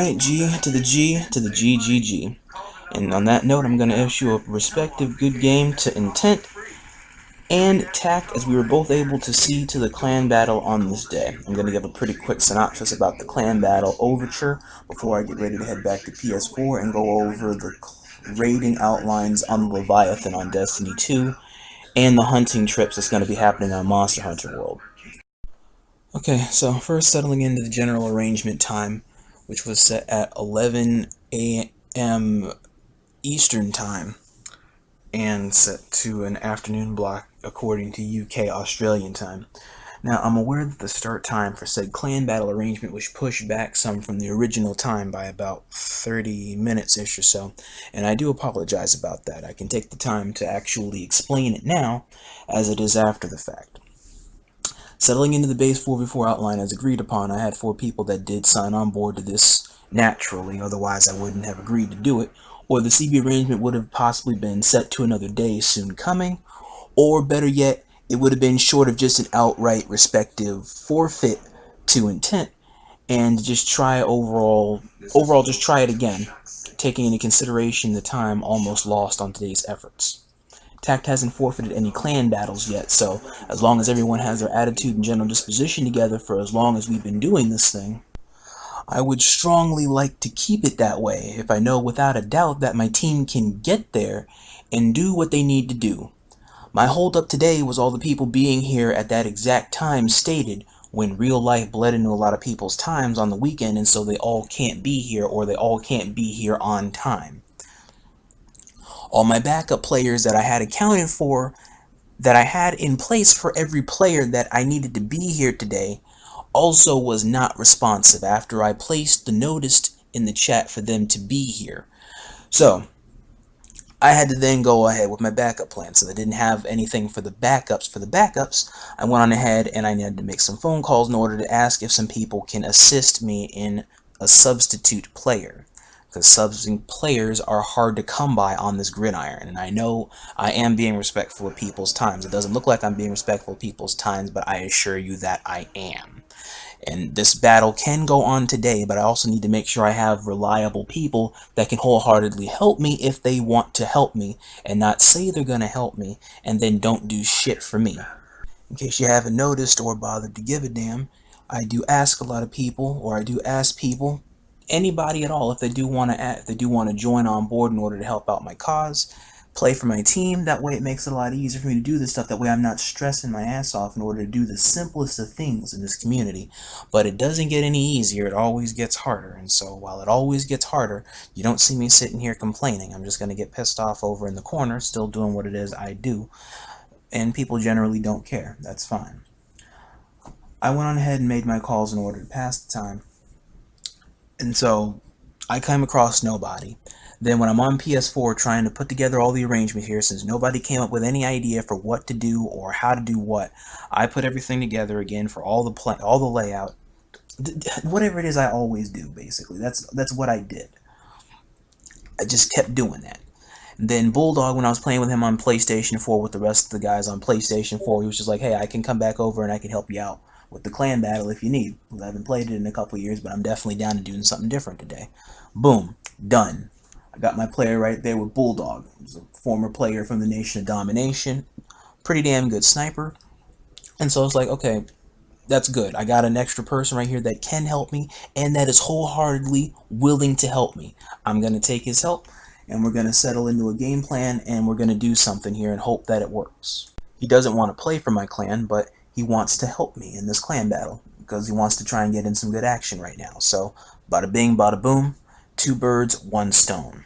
Alright, G to the G to the GGG. And on that note, I'm going to issue a respective good game to Intent and T.A.C.T as we were both able to see to the clan battle on this day. I'm going to give a pretty quick synopsis about the clan battle overture before I get ready to head back to PS4 and go over the raiding outlines on the Leviathan on Destiny 2 and the hunting trips that's going to be happening on Monster Hunter World. Okay, so first settling into the general arrangement time, which was set at 11 a.m. Eastern Time and set to an afternoon block according to UK Australian time. Now, I'm aware that the start time for said clan battle arrangement was pushed back some from the original time by about 30 minutes-ish or so, and I do apologize about that. I can take the time to actually explain it now, as it is after the fact. Settling into the base 4v4 outline as agreed upon, I had 4 people that did sign on board to this naturally, otherwise I wouldn't have agreed to do it, or the CB arrangement would have possibly been set to another day soon coming, or better yet, it would have been short of just an outright respective forfeit to Intent, and just try overall just try it again, taking into consideration the time almost lost on today's efforts. T.A.C.T hasn't forfeited any clan battles yet, so as long as everyone has their attitude and general disposition together for as long as we've been doing this thing, I would strongly like to keep it that way if I know without a doubt that my team can get there and do what they need to do. My holdup today was all the people being here at that exact time stated, when real life bled into a lot of people's times on the weekend, and so they all can't be here, or they all can't be here on time. All my backup players that I had accounted for, that I had in place for every player that I needed to be here today, also was not responsive after I placed the notice in the chat for them to be here. So I had to then go ahead with my backup plan. So I didn't have anything for the backups. I went on ahead and I needed to make some phone calls in order to ask if some people can assist me in a substitute player, because substitute players are hard to come by on this gridiron, and I know I am being respectful of people's times. It doesn't look like I'm being respectful of people's times, but I assure you that I am. And this battle can go on today, but I also need to make sure I have reliable people that can wholeheartedly help me if they want to help me, and not say they're going to help me and then don't do shit for me. In case you haven't noticed or bothered to give a damn, I do ask a lot of people, or I do ask people, anybody at all, if they do want to join on board in order to help out my cause, play for my team. That way it makes it a lot easier for me to do this stuff. That way I'm not stressing my ass off in order to do the simplest of things in this community. But it doesn't get any easier, it always gets harder. And so while it always gets harder, you don't see me sitting here complaining. I'm just going to get pissed off over in the corner, still doing what it is I do. And people generally don't care. That's fine. I went on ahead and made my calls in order to pass the time. And so I came across nobody. Then when I'm on PS4 trying to put together all the arrangements here, since nobody came up with any idea for what to do or how to do what, I put everything together again for all the layout, whatever it is I always do. Basically, that's what I did. I just kept doing that. And then Bulldog, when I was playing with him on PlayStation 4 with the rest of the guys on PlayStation 4, he was just like, "Hey, I can come back over and I can help you out with the clan battle if you need." I haven't played it in a couple years, but I'm definitely down to doing something different today. Boom, done. I got my player right there with Bulldog. He's a former player from the Nation of Domination. Pretty damn good sniper. And so it's like, okay, that's good. I got an extra person right here that can help me and that is wholeheartedly willing to help me. I'm going to take his help and we're going to settle into a game plan and we're going to do something here and hope that it works. He doesn't want to play for my clan, but he wants to help me in this clan battle because he wants to try and get in some good action right now. So, bada bing, bada boom, 2 birds, 1 stone.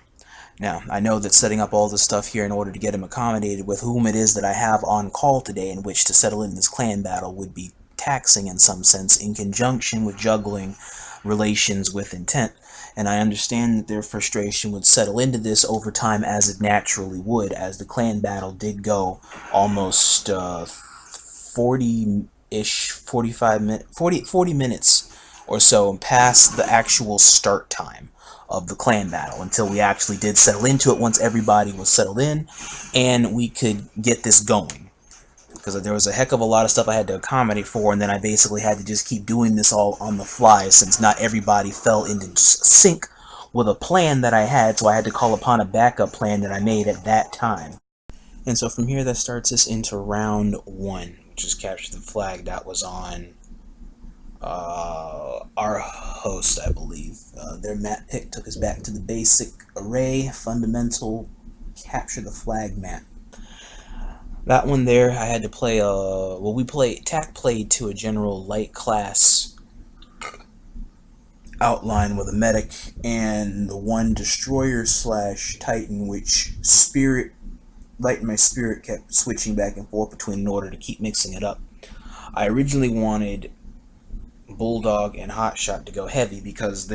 Now, I know that setting up all this stuff here in order to get him accommodated with whom it is that I have on call today in which to settle in this clan battle would be taxing in some sense in conjunction with juggling relations with Intent. And I understand that their frustration would settle into this over time as it naturally would, as the clan battle did go almost 40 minutes or so past the actual start time of the clan battle until we actually did settle into it once everybody was settled in and we could get this going. because there was a heck of a lot of stuff I had to accommodate for, and then I basically had to just keep doing this all on the fly since not everybody fell into sync with a plan that I had, so I had to call upon a backup plan that I made at that time. And so from here, that starts us into round one, which is capture the flag. That was on our host, I believe. Their map pick took us back to the basic array, fundamental capture the flag map. That one there, I had to play TAC played to a general light class outline with a medic and the one destroyer / titan, which Light and my spirit kept switching back and forth between in order to keep mixing it up. I originally wanted Bulldog and Hotshot to go heavy because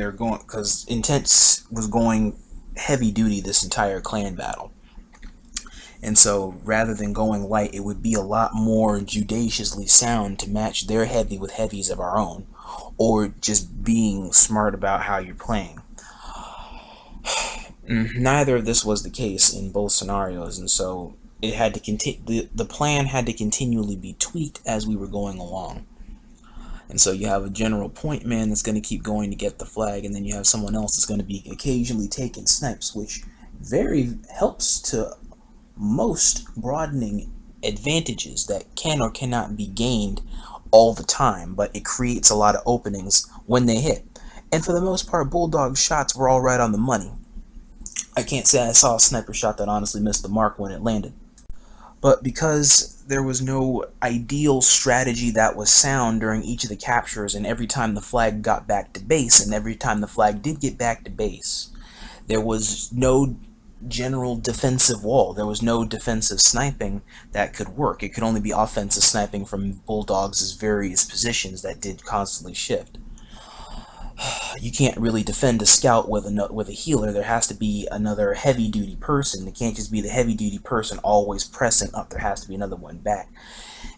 Intense was going heavy duty this entire clan battle. And so rather than going light, it would be a lot more judiciously sound to match their heavy with heavies of our own, or just being smart about how you're playing. Neither of this was the case in both scenarios, and so it had to the plan had to continually be tweaked as we were going along. And so you have a general point man that's going to keep going to get the flag, and then you have someone else that's going to be occasionally taking snipes, which helps to most broadening advantages that can or cannot be gained all the time, but it creates a lot of openings when they hit. And for the most part, Bulldog's shots were all right on the money. I can't say I saw a sniper shot that honestly missed the mark when it landed. But because there was no ideal strategy that was sound during each of the captures, and every time the flag got back to base, and every time the flag did get back to base, there was no general defensive wall. There was no defensive sniping that could work. It could only be offensive sniping from Bulldogs' various positions that did constantly shift. You can't really defend a scout with a healer. There has to be another heavy-duty person. It can't just be the heavy-duty person always pressing up. There has to be another one back.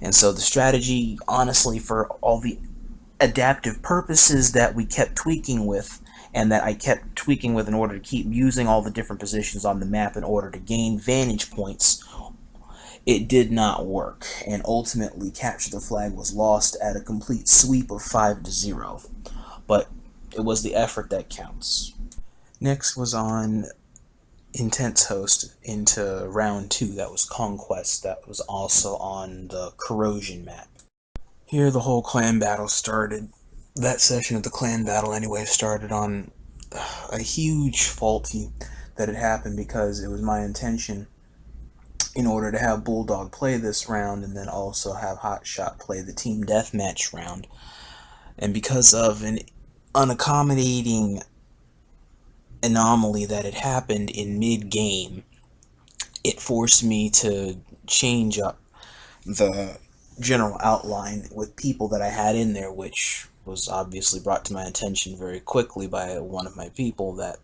And so the strategy, honestly, for all the adaptive purposes that we kept tweaking with, and that I kept tweaking with in order to keep using all the different positions on the map in order to gain vantage points, it did not work. And ultimately, Capture the Flag was lost at a complete sweep of 5-0. But it was the effort that counts. Next was on Intense host into round 2. That was Conquest. That was also on the Corrosion map. Here the whole clan battle started. That session of the clan battle anyway started on a huge faulty that had happened because it was my intention, in order to have Bulldog play this round and then also have Hotshot play the team deathmatch round, and because of an unaccommodating anomaly that had happened in mid-game, it forced me to change up the general outline with people that I had in there, which was obviously brought to my attention very quickly by one of my people, that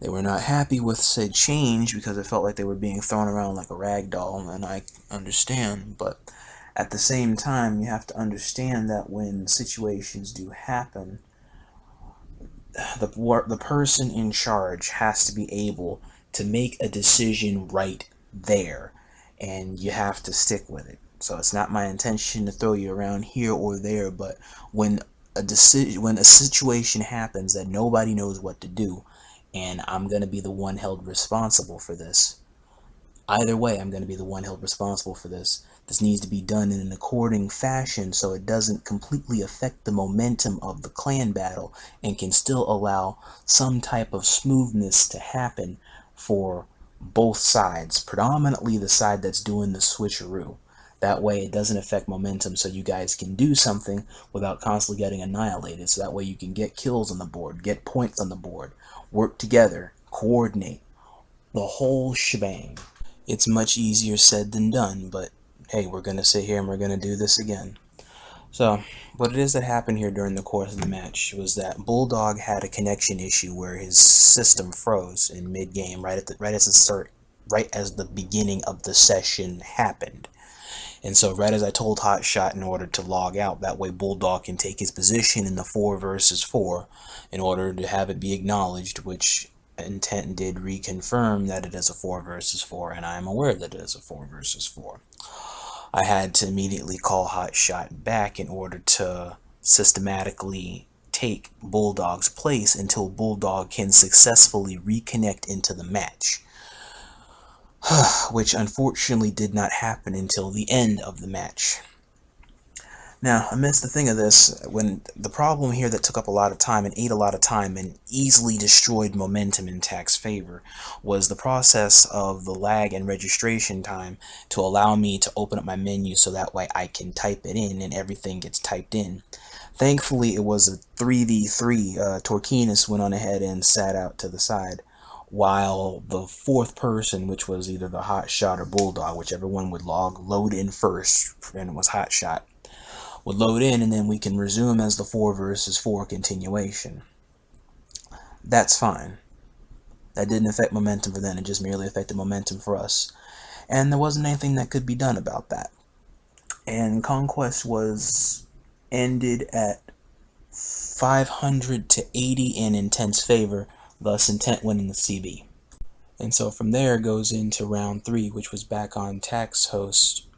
they were not happy with said change because it felt like they were being thrown around like a rag doll, and I understand, but at the same time, you have to understand that when situations do happen, the person in charge has to be able to make a decision right there, and you have to stick with it. So it's not my intention to throw you around here or there, but when a situation happens that nobody knows what to do, and I'm going to be the one held responsible for this. Either way, I'm going to be the one held responsible for this. This needs to be done in an according fashion so it doesn't completely affect the momentum of the clan battle and can still allow some type of smoothness to happen for both sides, predominantly the side that's doing the switcheroo. That way it doesn't affect momentum, so you guys can do something without constantly getting annihilated. So that way you can get kills on the board, get points on the board, work together, coordinate, the whole shebang. It's much easier said than done, but hey, we're going to sit here and we're going to do this again. So, what it is that happened here during the course of the match was that Bulldog had a connection issue where his system froze in mid-game, right as the beginning of the session happened. And so right as I told Hotshot in order to log out, that way Bulldog can take his position in the 4 versus 4 in order to have it be acknowledged, which Intent did reconfirm that it is a 4 versus 4, and I am aware that it is a 4 versus 4. I had to immediately call Hotshot back in order to systematically take Bulldog's place until Bulldog can successfully reconnect into the match, which unfortunately did not happen until the end of the match. Now, amidst the thing of this, when the problem here that took up a lot of time and ate a lot of time and easily destroyed momentum in T.A.C.T's favor was the process of the lag and registration time to allow me to open up my menu so that way I can type it in and everything gets typed in. Thankfully, it was a 3v3. Torquinus went on ahead and sat out to the side, while the fourth person, which was either the Hotshot or Bulldog, whichever one would load in first, and it was Hotshot, would load in, and then we can resume as the 4 versus 4 continuation. That's fine. That didn't affect momentum for them, it just merely affected momentum for us. And there wasn't anything that could be done about that. And Conquest was ended at 500 to 80 in Intent's favor, thus Intent winning the CB. And so from there goes into round 3, which was back on T.A.C.T's host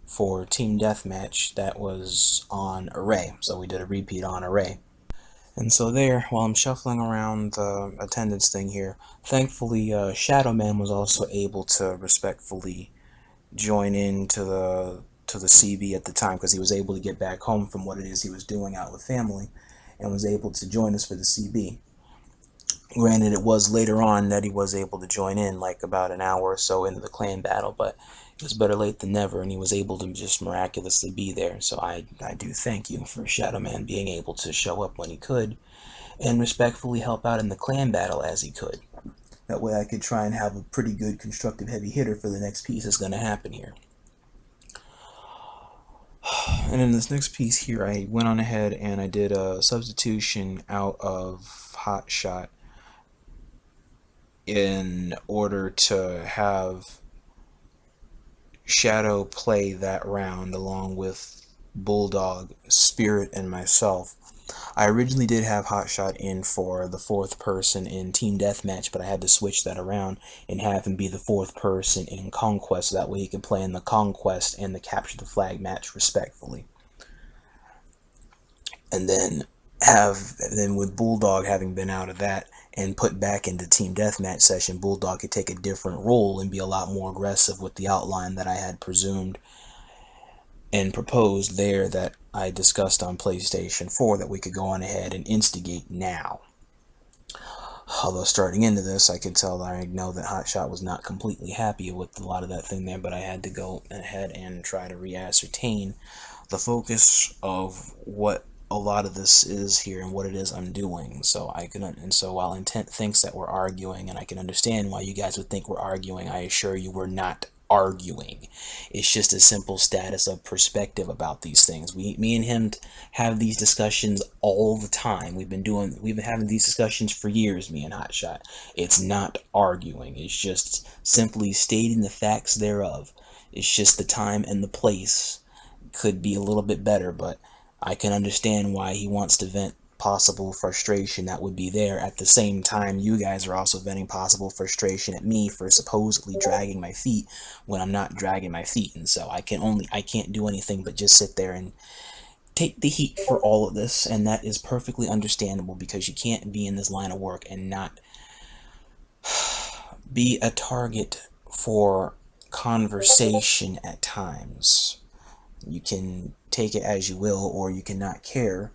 for Team Deathmatch. That was on Array, so we did a repeat on Array. And so there, while I'm shuffling around the attendance thing here, thankfully Shadowman was also able to respectfully join in to the CB at the time, because he was able to get back home from what it is he was doing out with family, and was able to join us for the CB. Granted, it was later on that he was able to join in, like about an hour or so into the clan battle, but it was better late than never, and he was able to just miraculously be there. So I do thank you for Shadowman being able to show up when he could, and respectfully help out in the clan battle as he could. That way I could try and have a pretty good constructive heavy hitter for the next piece that's going to happen here. And in this next piece here, I went on ahead and I did a substitution out of Hotshot in order to have Shadow play that round along with Bulldog, Spirit, and myself. I originally did have Hotshot in for the 4th person in Team Deathmatch, but I had to switch that around and have him be the 4th person in Conquest, so that way he can play in the Conquest and the Capture the Flag match respectfully. And then with Bulldog having been out of that and put back into Team Deathmatch session, Bulldog could take a different role and be a lot more aggressive with the outline that I had presumed and proposed there, that I discussed on PlayStation 4, that we could go on ahead and instigate now. Although starting into this, I could tell that I know that Hotshot was not completely happy with a lot of that thing there, but I had to go ahead and try to re-ascertain the focus of what a lot of this is here and what it is I'm doing. So while Intent thinks that we're arguing, and I can understand why you guys would think we're arguing, I assure you we're not arguing. It's just a simple status of perspective about these things. Me and him have these discussions all the time. We've been having these discussions for years, me and Hotshot. It's not arguing. It's just simply stating the facts thereof. It's just the time and the place could be a little bit better, but I can understand why he wants to vent possible frustration that would be there. At the same time, you guys are also venting possible frustration at me for supposedly dragging my feet when I'm not dragging my feet, and so I can't do anything but just sit there and take the heat for all of this, and that is perfectly understandable, because you can't be in this line of work and not be a target for conversation at times. You can take it as you will, or you cannot care.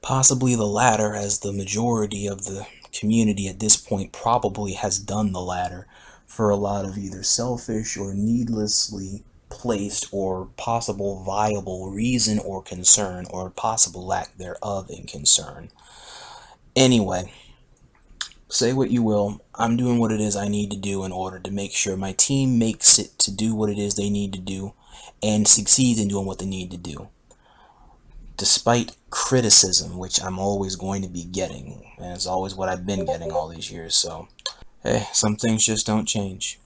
Possibly the latter, as the majority of the community at this point probably has done the latter, for a lot of either selfish or needlessly placed or possible viable reason or concern, or possible lack thereof in concern. Anyway, say what you will, I'm doing what it is I need to do in order to make sure my team makes it to do what it is they need to do and succeeds in doing what they need to do, despite criticism, which I'm always going to be getting, and it's always what I've been getting all these years. So hey, some things just don't change.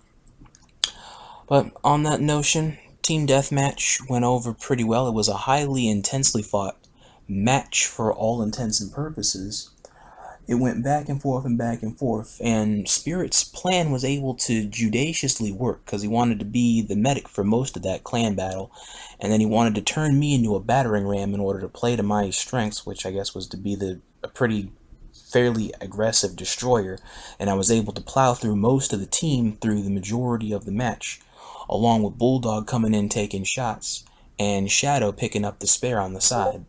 But on that notion, Team Deathmatch went over pretty well. It was a highly intensely fought match for all intents and purposes, It went back and forth and back and forth, and Spirit's plan was able to judiciously work because he wanted to be the medic for most of that clan battle, and then he wanted to turn me into a battering ram in order to play to my strengths, which I guess was to be a pretty fairly aggressive destroyer, and I was able to plow through most of the team through the majority of the match, along with Bulldog coming in taking shots, and Shadow picking up the spare on the side.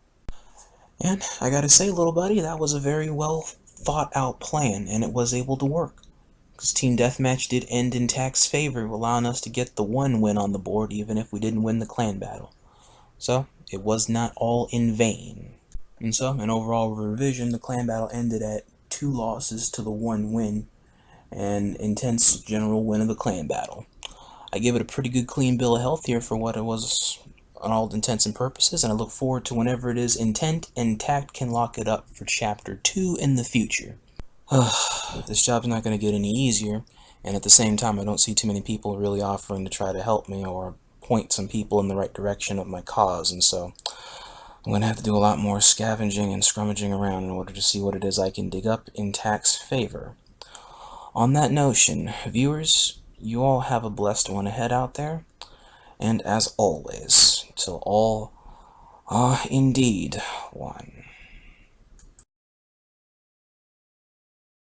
And I gotta say, little buddy, that was a very well thought out plan, and it was able to work. Because Team Deathmatch did end in T.A.C.T's favor, allowing us to get the one win on the board, even if we didn't win the clan battle. So, it was not all in vain. And so, in overall revision, the clan battle ended at 2 losses to the 1 win, and intense general win of the clan battle. I give it a pretty good clean bill of health here for what it was on all intents and purposes, and I look forward to whenever it is Intent and Tact can lock it up for Chapter 2 in the future. This job's not going to get any easier, and at the same time I don't see too many people really offering to try to help me or point some people in the right direction of my cause, and so I'm going to have to do a lot more scavenging and scrummaging around in order to see what it is I can dig up in Tac's favor. On that notion, viewers, you all have a blessed one ahead out there, and as always, till all are indeed one.